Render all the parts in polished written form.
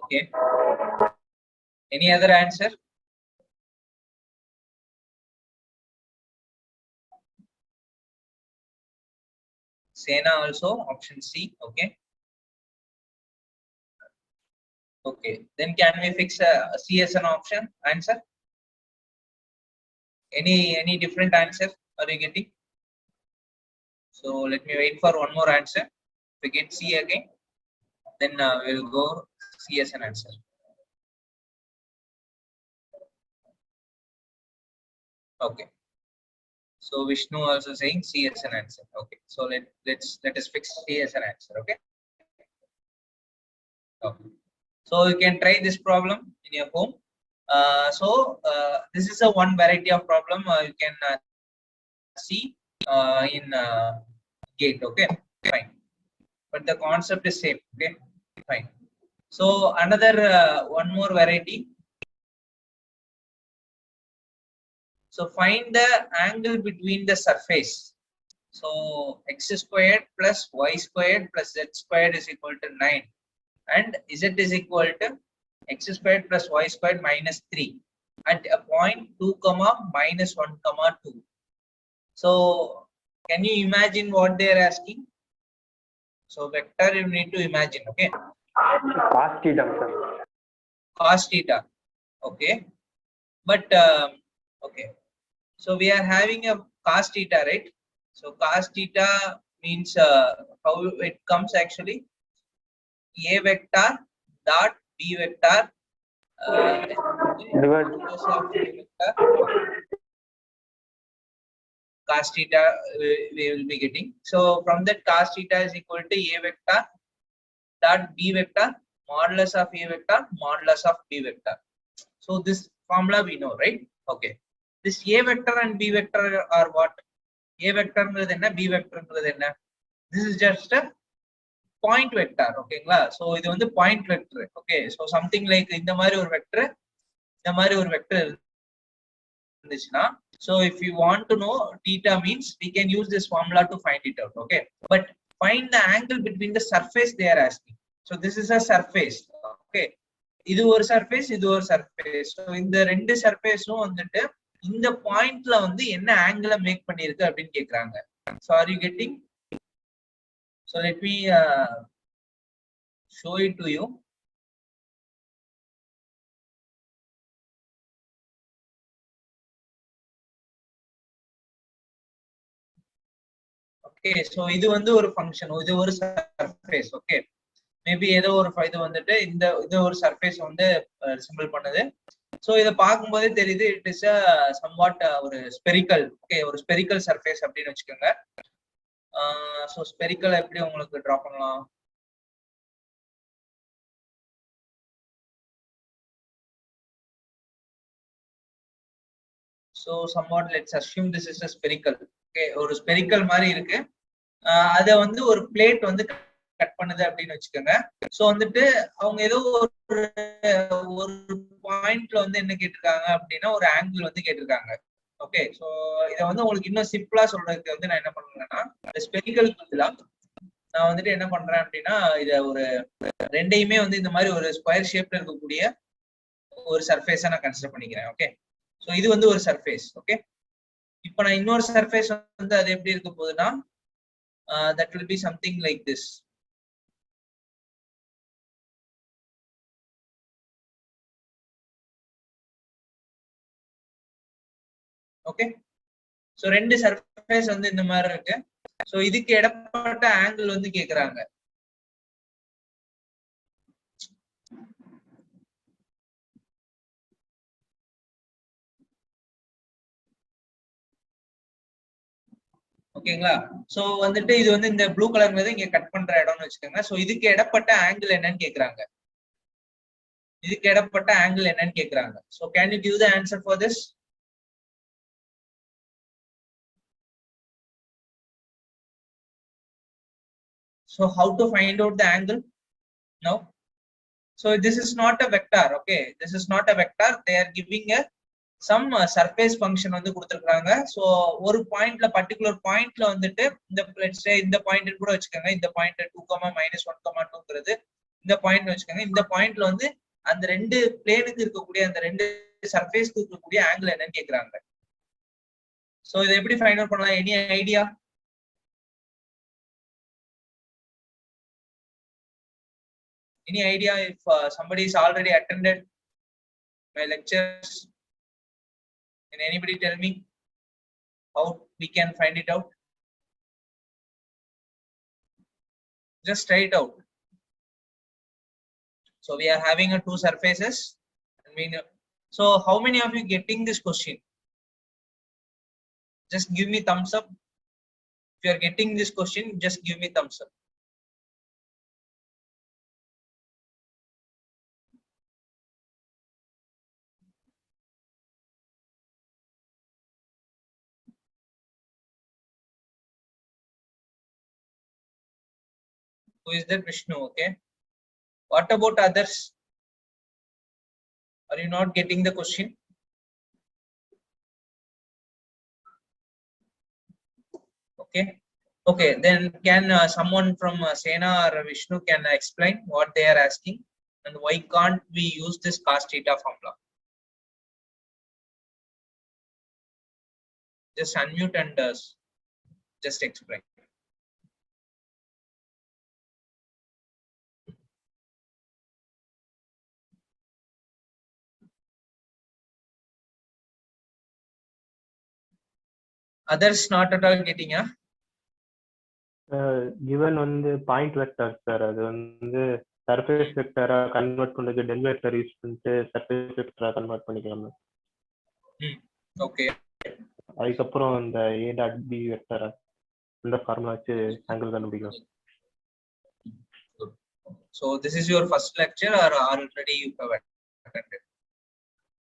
Okay. Any other answer? Sena also option C. Okay. Okay. Then can we fix C as an option answer? Any different answer are you getting? So let me wait for one more answer. If we get C again, then we'll go C as an answer. Okay. So Vishnu also saying C as an answer. Okay. So let us fix C as an answer. Okay. Okay. So you can try this problem in your home. This is a one variety of problem you can see in GATE. Okay, fine. But the concept is same. Okay, fine. So another one more variety. So find the angle between the surface. So x squared plus y squared plus z squared is equal to 9, and z is equal to x squared plus y squared minus 3 at a point 2 comma minus 1 comma 2. So can you imagine what they are asking? So vector you need to imagine. Okay, cos theta, sir. Cos theta. Okay, but okay, so we are having a cos theta, right? So cos theta means how it comes actually, a vector dot b vector modulus of a vector cos theta we will be getting. So from that cos theta is equal to a vector dot b vector modulus of a vector modulus of b vector. So this formula we know, right? Okay. This a vector and b vector are what? A vector is b vector is this is just a point vector. Okay, so இது வந்து point vector. Okay, so something like இந்த மாதிரி ஒரு vector, இந்த மாதிரி ஒரு vector இருந்துச்சுன்னா, so if you want to know theta means we can use this formula to find it out. Okay, but find the angle between the surface they are asking. So this is a surface. Okay, இது ஒரு surface, இது ஒரு surface. So இந்த ரெண்டு surfaceம் வந்துட்டு இந்த பாயிண்ட்ல வந்து என்ன ஆங்கிள மேக் பண்ணிருக்கு அப்படின்னு கேக்குறாங்க. So are you getting? So let me show it to you. Okay, so இது வந்து ஒரு ஃபங்க்ஷன், இது ஒரு சர்ஃபேஸ். ஓகே, மேபி ஏதோ ஒரு இது வந்துட்டு இது ஒரு சர்ஃபேஸ் வந்து ரிசம்பிள் பண்ணுது. ஸோ இதை பார்க்கும்போதே தெரியுது இட் இஸ் சம்வாட் ஒரு ஸ்பெரிக்கல். ஓகே, ஒரு ஸ்பெரிக்கல் சர்ஃபேஸ் அப்படின்னு வச்சுக்கோங்க. ஸோ ஸ்பெரிக்கல் எப்படி உங்களுக்கு ட்ரா பண்ணலாம்? So somewhat let's assume this is a spherical. Okay, ஒரு ஸ்பெரிக்கல் மாதிரி இருக்கு. அதை வந்து ஒரு பிளேட் வந்து கட் பண்ணுது அப்படின்னு வச்சுக்கோங்க. ஸோ வந்துட்டு அவங்க ஏதோ ஒரு பாயிண்ட்ல வந்து என்ன கேட்டிருக்காங்க அப்படின்னா ஒரு ஆங்கிள் வந்து கேட்டிருக்காங்க. ஓகே, ஸோ இதை வந்து உங்களுக்கு இன்னும் சிம்பிளா சொல்றதுக்கு வந்து நான் என்ன பண்ணுவேன்னா, இந்த ஸ்பெரிக்கல் பதிலா நான் வந்துட்டு என்ன பண்றேன் அப்படின்னா, இதை ஒரு ரெண்டையுமே வந்து இந்த மாதிரி ஒரு ஸ்கொயர் ஷேப்ல இருக்கக்கூடிய ஒரு சர்ஃபேஸா நான் கன்சிடர் பண்ணிக்கிறேன். ஓகே, ஸோ இது வந்து ஒரு சர்ஃபேஸ். ஓகே, இப்போ நான் இன்னொரு சர்ஃபேஸ் வந்து அது எப்படி இருக்க போகுதுன்னா, that will be something like this. Okay, so ரெண்டு சர்ஃபேஸ் வந்து இந்த மாதிரி இருக்கு. சோ இதுக்கு இடப்பட்ட ஆங்கிள் வந்து கேக்குறாங்க. ஓகேங்களா? சோ வந்துட்டு இது வந்து இந்த ப்ளூ கலர்ல இங்க கட் பண்ற இடம்னு வச்சுக்கோங்க. சோ இதுக்கு இடப்பட்ட ஆங்கிள் என்னன்னு கேக்குறாங்க. இதுக்கு இடப்பட்ட ஆங்கிள் என்னன்னு கேக்குறாங்க. So can you give the answer for this? So how to find out the angle? No. So this is not a vector. Okay, this is not a vector. They are giving a some surface function வந்து கொடுத்திருக்காங்க. So ஒரு பாயிண்ட்ல particular பாயிண்ட்ல வந்துட்டு இந்த let's say இந்த point கூட வச்சுக்கோங்க. இந்த பாயிண்ட் 2, -1, -2ங்கிறது இந்த பாயிண்ட் வச்சுக்கோங்க. இந்த பாயிண்ட்ல வந்து அந்த ரெண்டு பிளேனுக்கு இருக்கக்கூடிய அந்த ரெண்டு சர்ஃபேஸ்க்கு இருக்கக்கூடிய ஆங்கிள் என்னன்னு கேக்குறாங்க. சோ இதை எப்படி ஃபைண்ட் அவுட் பண்ணலாம்? Any idea? Any idea if somebody is already attended my lectures? Can anybody tell me how we can find it out? Just try it out. So we are having a two surfaces. So how many of you getting this question? Just give me thumbs up. If you are getting this question, just give me thumbs up. Who is that? Vishnu? Okay. What about others? Are you not getting the question? Okay. Okay, then can someone from Sena or Vishnu can explain what they are asking and why can't we use this cos theta formula? Just unmute and just explain. Others not at all getting, huh? Given வந்து point vector sir, அது வந்து surface வெக்டரா convert பண்றது del vector use பண்ணிட்டு surface வெக்டரா convert பண்ணிக்கலாம். Okay. அதுக்கப்புறம் இந்த a dot b vector இந்த formula வச்சு ஆங்கிள் கண்டுபிடிக்கலாம். So this is your first lecture or already you have attended?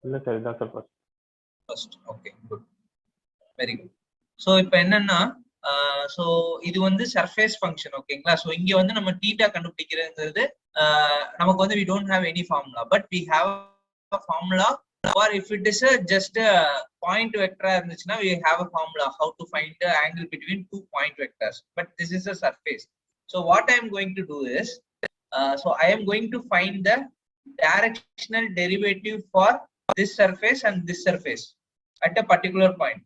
இல்ல சார், இதான் sir first. Okay, good, very good. So இப்போ என்னன்னா so இது வந்து சர்ஃபேஸ் ஃபங்க்ஷன், ஓகேங்களா? ஸோ இங்க வந்து நம்ம தீட்டா கண்டுபிடிக்கிறதுங்கிறது நமக்கு வந்து we don't have any formula, but we have a formula for if it is just a point vector இருந்துச்சுன்னா we have a formula how to find the angle between two point vectors, but this is a surface. So what I am going to do is so I am going to find the directional derivative for this surface and this surface at a particular point.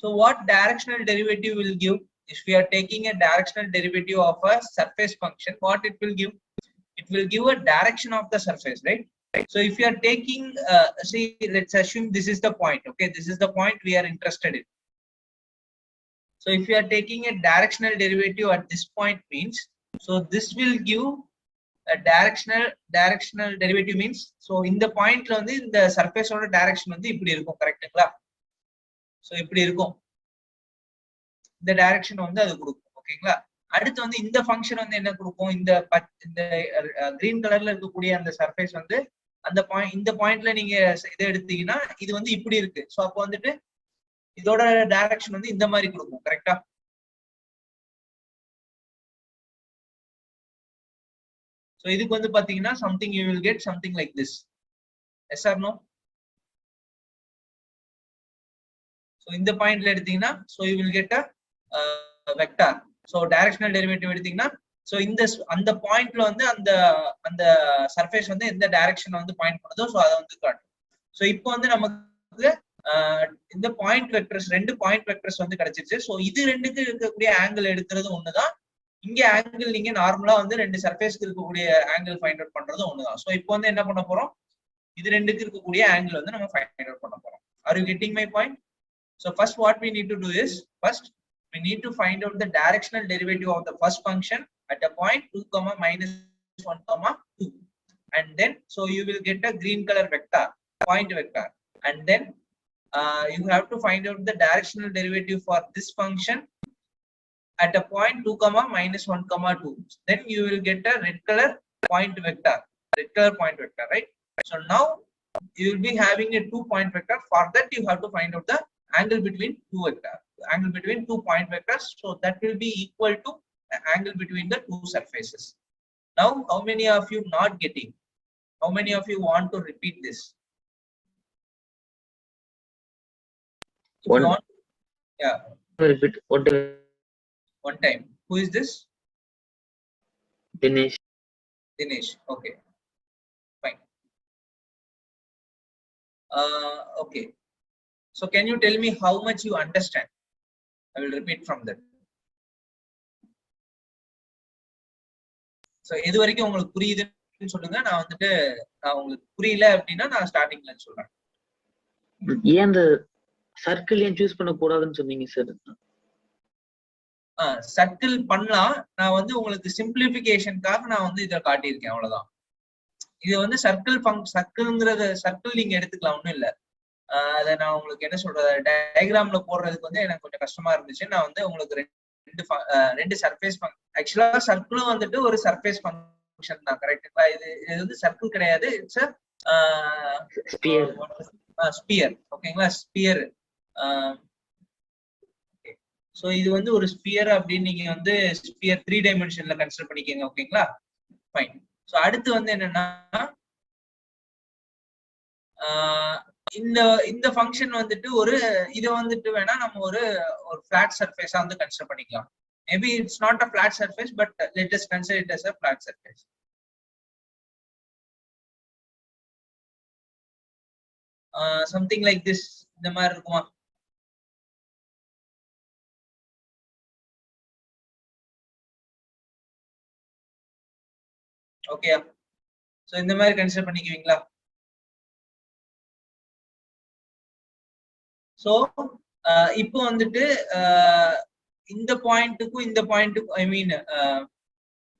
So what directional derivative will give? If we are taking a directional derivative of a surface function, what it will give? It will give a direction of the surface, right? So if you are taking, see, let's assume this is the point, okay? This is the point we are interested in. So if you are taking a directional derivative at this point means, so this will give a directional derivative means, so in the point la வந்து இந்த surface ஓட direction வந்து இப்படி இருக்கும், கரெக்ட்டுங்களா? So இப்படி இருக்கும், இந்த டைரக்ஷன் வந்து அது கொடுக்கும், ஓகேங்களா? அடுத்து வந்து இந்த ஃபங்க்ஷன் வந்து என்ன கொடுக்கும்? இந்த கிரீன் கலர்ல இருக்கக்கூடிய அந்த சர்ஃபேஸ் வந்து அந்த பாயிண்ட், இந்த பாயிண்ட்ல நீங்க இதை எடுத்தீங்கன்னா இது வந்து இப்படி இருக்கு. ஸோ அப்போ வந்துட்டு இதோட டைரக்ஷன் வந்து இந்த மாதிரி கொடுக்கும், கரெக்டா? ஸோ இதுக்கு வந்து பாத்தீங்கன்னா something you will get something like this. Yes or no? So இந்த பாயிண்ட்ல எடுத்தீங்கன்னா so you will get a vector. So directional derivative எடுத்தீங்கன்னா ஸோ இந்த அந்த பாயிண்ட்ல வந்து அந்த அந்த சர்ஃபேஸ் வந்து எந்த டைரக்ஷன் வந்து பாயிண்ட் பண்ணுதோ ஸோ அதை வந்து காட்டும். ஸோ இப்போ வந்து நமக்கு இந்த பாயிண்ட் வெக்டர்ஸ், ரெண்டு பாயிண்ட் வெக்டர்ஸ் வந்து கிடைச்சிருச்சு. ஸோ இது ரெண்டுக்கு இருக்கக்கூடிய ஆங்கிள் எடுக்கிறது ஒண்ணுதான். இங்க ஆங்கிள் நீங்க நார்மலா வந்து ரெண்டு சர்ஃபேஸ்க்கு இருக்கக்கூடிய ஆங்கிள் ஃபைண்ட் அவுட் பண்றது ஒண்ணுதான். ஸோ இப்போ வந்து என்ன பண்ண போறோம்? இது ரெண்டுக்கு இருக்கக்கூடிய ஆங்கிள் வந்து நம்ம ஃபைண்ட் அவுட் பண்ண போறோம். Are you getting my point? So first what we need to do is, first we need to find out the directional derivative of the first function at a point 2, minus 1, 2. And then, so you will get a green color vector, point vector. And then you have to find out the directional derivative for this function at a point 2, minus 1, 2. Then you will get a red color point vector, right? So now you will be having a 2 point vector. For that you have to find out the angle between two point vectors, so that will be equal to the angle between the two surfaces. Now how many of you not getting? How many of you want to repeat this? One. Yeah, Repeat one time. Who is this? Dinesh. Dinesh. Okay, fine. Okay. So can you tell me how much you understand? I will repeat from that. So எது வரைக்கும் உங்களுக்கு புரியுதுன்னு சொல்லுங்க. நான் வந்துட்டு நான் உங்களுக்கு புரியல அப்படின்னா நான் ஸ்டார்டிங்ல சொல்றேன். ஏன் அந்த சர்க்கிள் ஏன் சூஸ் பண்ண கூடாதுன்னு சொன்னீங்க சார்? சர்க்கிள் பண்ணலாம். நான் வந்து உங்களுக்கு சிம்பிளிஃபிகேஷனுக்காக நான் வந்து இதை காட்டியிருக்கேன், அவ்வளவுதான். இது வந்து சர்க்கிள்ங்கிறத சர்க்கிள் நீங்க எடுத்துக்கலாம், ஒண்ணும் இல்ல. அதை நான் உங்களுக்கு என்ன சொல்றது, டயக்ராம்ல போடுறதுக்கு வந்து எனக்கு கொஞ்சம் கஷ்டமா இருந்துச்சு. நான் வந்து உங்களுக்கு ரெண்டு சர்ஃபேஸ் ஆக்சுவலா சர்க்கிளும் வந்துட்டு ஒரு சர்ஃபேஸ் ஃபங்க்ஷன் தான், கரெக்ட்டுங்களா? இது வந்து சர்க்கிள் கிடையாது, இட்ஸ் ஸ்பியர். ஓகேங்களா? ஸ்பியர். சோ இது வந்து ஒரு ஸ்பியர் அப்படின்னு நீங்க வந்து ஸ்பியர் 3 டைமென்ஷன்ல கன்சிடர் பண்ணிக்கங்க. ஓகேங்களா? ஃபைன். சோ அடுத்து வந்து என்னன்னா, இந்த ஃபங்க்ஷன் வந்துட்டு ஒரு இதை வந்துட்டு வேணா நம்ம ஒரு ஃபிளாட் சர்ஃபேஸா வந்து கன்சிடர் பண்ணிக்கலாம். Maybe it's not a flat surface, but let us consider it as a flat surface. Something like this, இந்த மாதிரி இருக்குமா? ஓகே, சோ இந்த மாதிரி கன்சிடர் பண்ணிக்குவீங்களா? சோ இப்போ வந்துட்டு இந்த பாயிண்ட்டுக்கும் இந்த பாயிண்ட்டுக்கும் ஐ மீன்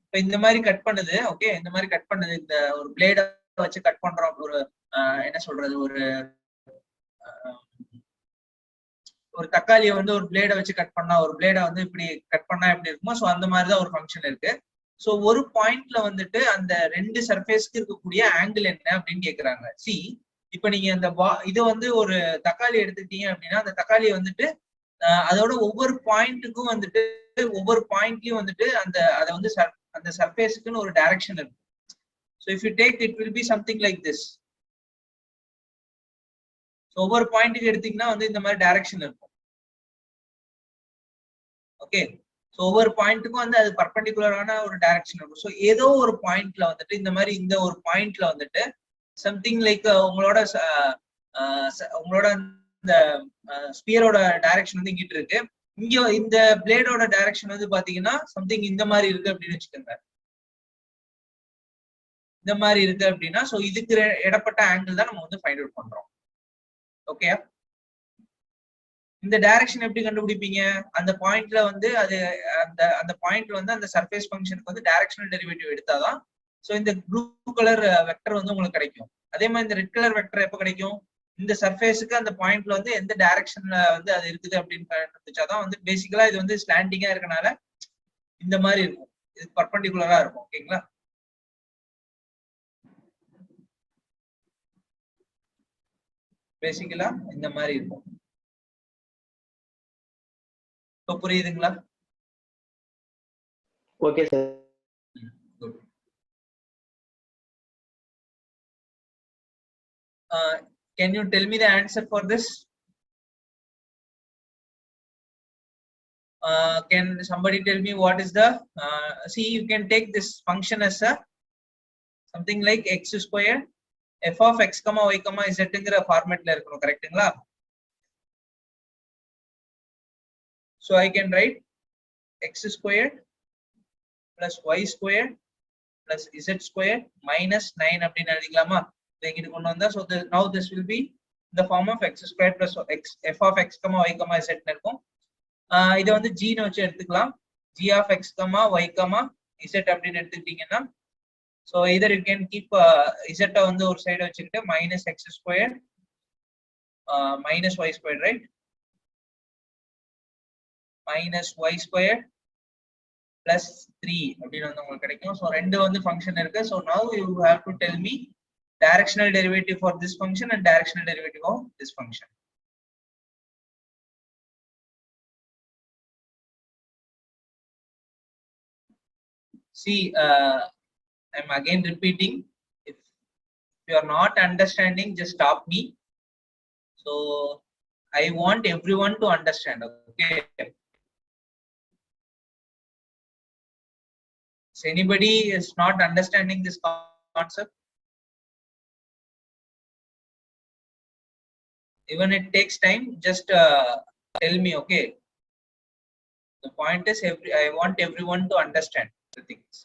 இப்போ இந்த மாதிரி கட் பண்ணுது. ஓகே, இந்த மாதிரி கட் பண்ணுது. இந்த ஒரு பிளேட வச்சு கட் பண்றோம். ஒரு என்ன சொல்றது, ஒரு தக்காளியை வந்து ஒரு பிளேட வச்சு கட் பண்ணா, ஒரு பிளேட வந்து இப்படி கட் பண்ணா எப்படி இருக்குமோ, சோ அந்த மாதிரிதான் ஒரு ஃபங்க்ஷன் இருக்கு. சோ ஒரு பாயிண்ட்ல வந்துட்டு அந்த ரெண்டு சர்ஃபேஸ்க்கு இருக்கக்கூடிய ஆங்கிள் என்ன அப்படின்னு கேக்குறாங்க. சி, இப்ப நீங்க அந்த இது வந்து ஒரு தக்காளி எடுத்துக்கிட்டீங்க அப்படின்னா, அந்த தக்காளியை வந்துட்டு அதோட ஒவ்வொரு பாயிண்ட்டுக்கும் வந்துட்டு ஒவ்வொரு பாயிண்ட்லயும் வந்துட்டு அதை வந்து அந்த சர்ஃபேஸ்க்குன்னு ஒரு டைரக்ஷன் இருக்கு. So if you take it will be something like this. ஒவ்வொரு பாயிண்ட்டுக்கு எடுத்தீங்கன்னா வந்து இந்த மாதிரி டைரக்ஷன் இருக்கும். ஓகே, ஸோ ஒவ்வொரு பாயிண்ட்டுக்கும் வந்து அது பர்பெண்டிகுலரான ஒரு டைரக்ஷன் இருக்கும். ஸோ ஏதோ ஒரு பாயிண்ட்ல வந்துட்டு இந்த மாதிரி இந்த ஒரு பாயிண்ட்ல வந்துட்டு சம்திங் லைக் உங்களோட இந்த ஸ்பியரோட டைரக்ஷன் வந்து இங்கிட்டு இருக்கு. இங்க இந்த பிளேடோட டைரக்ஷன் வந்து பாத்தீங்கன்னா சம்திங் இந்த மாதிரி இருக்கு அப்படின்னு வச்சுக்கோங்க. இந்த மாதிரி இருக்கு அப்படின்னா சோ இதுக்கு இடப்பட்ட ஆங்கிள் தான் நம்ம வந்து ஃபைண்ட் அவுட் பண்றோம். ஓகே, இந்த டைரக்ஷன் எப்படி கண்டுபிடிப்பீங்க? அந்த பாயிண்ட்ல வந்து அது அந்த பாயிண்ட்ல வந்து அந்த சர்ஃபேஸ் ஃபங்க்ஷனுக்கு வந்து டைரக்ஷனல் டெரிவேட்டிவ் எடுத்தாதான் சோ இந்த ப்ளூ கலர் வெக்டர் வந்து உங்களுக்கு கிடைக்கும். அதே மாதிரி இந்த ரெட் கலர் வெக்டர் எப்ப கிடைக்கும்? இந்த சர்ஃபேஸுக்கு அந்த பாயிண்ட்ல வந்து எந்த டைரக்ஷன்ல வந்து அது இருக்குது அப்படின்னு கண்டுபிடிச்சாதான் வந்து பேசிக்கலா இது வந்து ஸ்லாண்டிங்கா இருக்கனால இந்த மாதிரி இருக்கும், இது பர்பெண்டிகுலரா இருக்கும். ஓகேங்களா? பேசிக்கலா இந்த மாதிரி இருக்கும். இப்போ புரியுதுங்களா? Okay sir. Can you tell me the answer for this? Can somebody tell me what is the see, you can take this function as a something like x square f of x comma y comma z ங்கிற ஃபார்மட்ல இருக்கணும், கரெக்ட்டுங்களா? So I can write x squared plus y squared plus z squared minus 9 அப்படின்னு எழுதிக்கலாமா? இங்க கொண்டு வந்தா so now this will be the form of x squared plus f of x comma y comma z இருக்கும். இதை வந்து g ன்னு வச்சு எடுத்துக்கலாம். g of x comma y comma z அப்படின்னு எடுத்துக்கிட்டீங்கன்னா so either you can keep z வந்து ஒரு சைடு வச்சுக்கிட்டு minus x squared minus y squared, right? minus y squared plus 3 அப்படின்னு வந்து உங்களுக்கு கிடைக்கும். so ரெண்டு வந்து ஃபங்க்ஷன் இருக்கு. so now you have to tell me directional derivative for this function and directional derivative of this function. See, I'm again repeating, if you are not understanding, just stop me. So I want everyone to understand. Okay, Is anybody is not understanding this concept? Even it takes time, just tell me, okay? The point is, I want everyone to understand the things.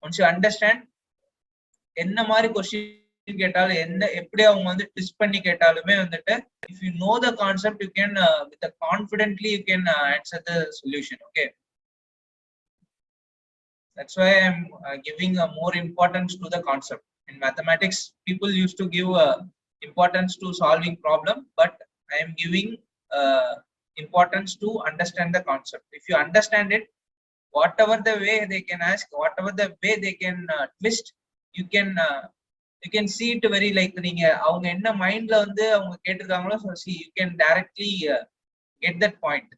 Once you understand, என்ன மாதிரி question கேட்டாலும் என்ன எப்படி அவங்க வந்து twist பண்ணி கேட்டாலுமே வந்துட்டு if you know the concept, you can with a confidently you can answer the solution. Okay, that's why I'm giving more importance to the concept. In mathematics, people used to give importance to solving problem, but I am giving importance to understand the concept. If you understand it, whatever the way they can ask, whatever the way they can twist, you can see it very like நீங்க அவங்க என்ன மைண்ட்ல வந்து அவங்க கேட்டிருக்காங்களோ, so see you can directly get that point.